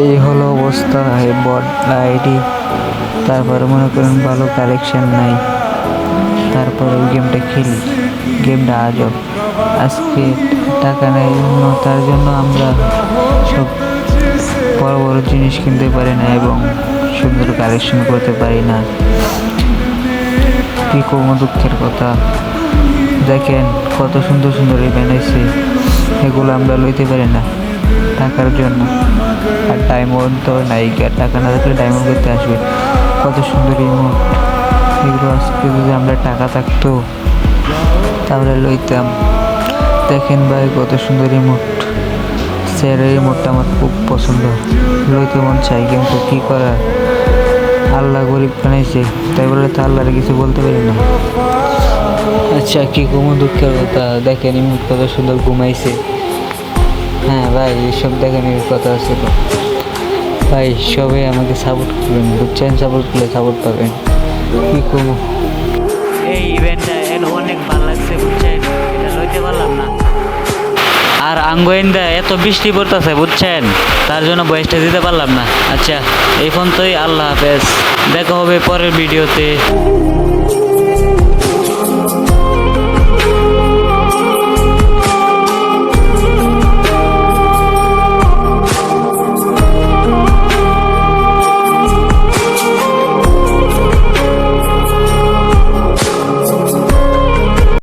এই হলো অবস্থা, এই বট আইডি। তারপরে মনে করেন ভালো কালেকশন নাই, তারপরে ওই গেমটা খেলি, গেমটা আজব। আজকে টাকা নেই জন্য, তার জন্য আমরা সব বড় বড় জিনিস কিনতে পারি না এবং সুন্দর কালেকশন করতে পারি না। কি করবো, দুঃখের কথা। দেখেন কত সুন্দর সুন্দর ইভেন্ট আছে, এগুলো আমরা লইতে পারি না টাকার জন্য। আর ডায়মন্ড তো নাই, আর টাকা না থাকলে ডায়মন্ড করতে আসবে। কত সুন্দর ইমোট, এগুলো আজকে যদি আমরা টাকা থাকতো তাহলে লইতাম। দেখেন ভাই কত সুন্দর ইমোট, স্যারের ইমোটটা আমার খুব পছন্দ, লইতে মন চাই, কিন্তু কী করার, আল্লাহ গরিব বানাইছে, তাই বলে তো আল্লাহর কিছু বলতে পারি না। আচ্ছা কী কোনো দুঃখের কথা, দেখেন ইমোট কত সুন্দর ঘুমাইছে। হ্যাঁ ভাই, এইসব দেখেন এর কথা আছে তো ভাই, সবাই আমাকে সাপোর্ট করবেন, বুঝছেন? সাপোর্ট করলে সাপোর্ট পাবেন। কী করবো, এই ইভেন্টটা অনেক ভালো লাগছে, বুঝছেন? এটা লইতে পারলাম না। আর আঙ্গোয়েন্দা এত বৃষ্টি পড়তেছে, বুঝছেন, তার জন্য বয়সটা দিতে পারলাম না। আচ্ছা এই পর্যন্তই, আল্লাহ হাফেজ, দেখা হবে পরের ভিডিওতে।